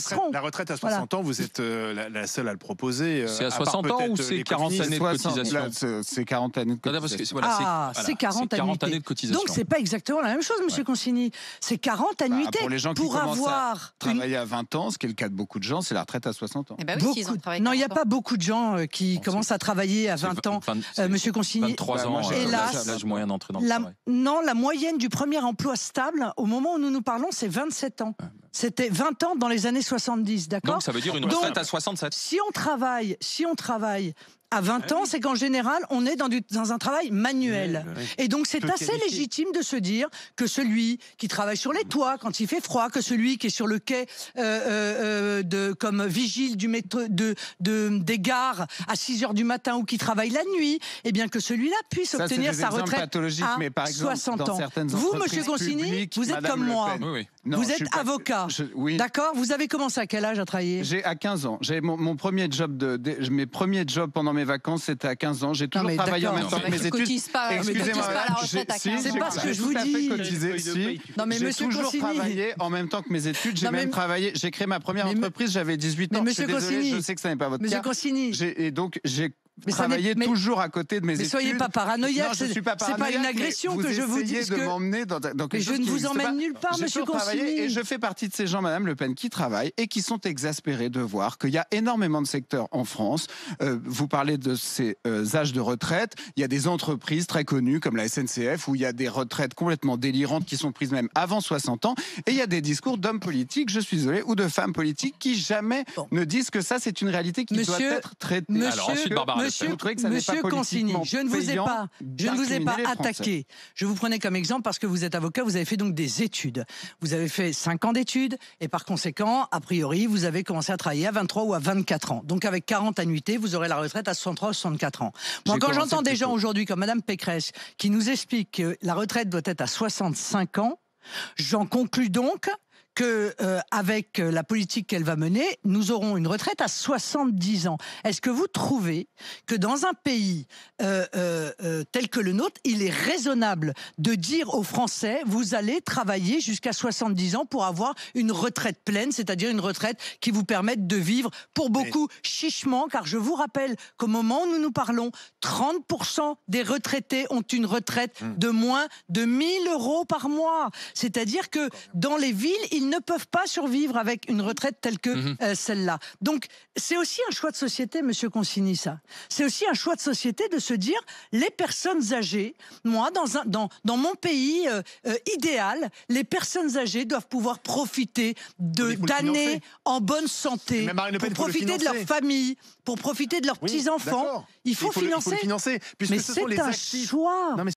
commenceront. La retraite à 60 ans, vous êtes la seule à le proposer. C'est à 60 ans ou c'est 40 années de cotisation? C'est 40 années de cotisation. C'est 40 années de cotisation. Donc c'est pas exactement la même chose, monsieur Consigny. C'est 40 annuités. Pour les gens qui commencent à travailler à 20 ans, ce qui est le cas de beaucoup de gens, c'est la retraite à 60 ans. Eh ben oui, non, il n'y a pas beaucoup de gens qui commencent à travailler à 20 ans, monsieur Consigny. 23 ans, l'âge moyen d'entrée dans le travail. Non, la moyenne du premier emploi stable, au moment où nous nous parlons, c'est 27 ans. C'était 20 ans dans les années 70, d'accord? Donc ça veut dire une retraite à 67. Si on travaille à 20 ans, c'est qu'en général, on est dans un travail manuel. Et donc, c'est assez légitime de se dire que celui qui travaille sur les toits quand il fait froid, que celui qui est sur le quai comme vigile du métro, des gares à 6 heures du matin ou qui travaille la nuit, eh bien que celui-là puisse obtenir sa retraite à mais par exemple, 60 ans. Vous, monsieur Consigny, vous êtes comme moi. Vous êtes avocat. D'accord? Vous avez commencé à quel âge à travailler? J'ai à 15 ans. J'ai mon premier job mes premiers jobs pendant mes vacances, c'était à 15 ans. J'ai toujours travaillé en même temps que mes études. Excusez-moi, c'est pas ce que je vous dis. Non mais monsieur Consigny, j'ai toujours travaillé en même temps que mes études. J'ai même travaillé. J'ai créé ma première entreprise. J'avais 18 ans. Je suis désolé, je sais que ça n'est pas votre cas. Monsieur Consigny. Et donc j'ai travaillé toujours à côté de mes études. Mais soyez pas paranoïaque. Non, je suis pas paranoïaque. C'est pas une agression que je vous dis. De m'emmener dans quelque chose. Je ne vous emmène nulle part, monsieur Consigny. Et je fais partie de ces gens, Madame Le Pen, qui travaillent et qui sont exaspérés de voir qu'il y a énormément de secteurs en France. Vous parlez de ces âges de retraite. Il y a des entreprises très connues comme la SNCF où il y a des retraites complètement délirantes qui sont prises même avant 60 ans. Et il y a des discours d'hommes politiques, je suis désolé, ou de femmes politiques qui jamais ne disent que ça, c'est une réalité qui doit être traitée. Monsieur Consigny, je ne vous ai pas attaqué. Je vous prenais comme exemple parce que vous êtes avocat, vous avez fait donc des études. Vous avez fait 5 ans d'études et par conséquent, a priori, vous avez commencé à travailler à 23 ou à 24 ans. Donc avec 40 annuités, vous aurez la retraite à 63 ou 64 ans. Moi, quand j'entends des gens aujourd'hui comme Madame Pécresse qui nous expliquent que la retraite doit être à 65 ans, j'en conclus donc que avec la politique qu'elle va mener, nous aurons une retraite à 70 ans. Est-ce que vous trouvez que dans un pays tel que le nôtre, il est raisonnable de dire aux Français, vous allez travailler jusqu'à 70 ans pour avoir une retraite pleine, c'est-à-dire une retraite qui vous permette de vivre pour beaucoup chichement, car je vous rappelle qu'au moment où nous nous parlons, 30% des retraités ont une retraite de moins de 1 000 € par mois. C'est-à-dire que dans les villes, ils ne peuvent pas survivre avec une retraite telle que celle-là. Donc, c'est aussi un choix de société, monsieur Consigny, ça. C'est aussi un choix de société de se dire, les personnes âgées, moi, dans mon pays idéal, les personnes âgées doivent pouvoir profiter d'années en bonne santé, pour profiter de leur famille, pour profiter de leurs petits-enfants. Il faut financer. Puisque mais ce sont les c'est un actifs. choix.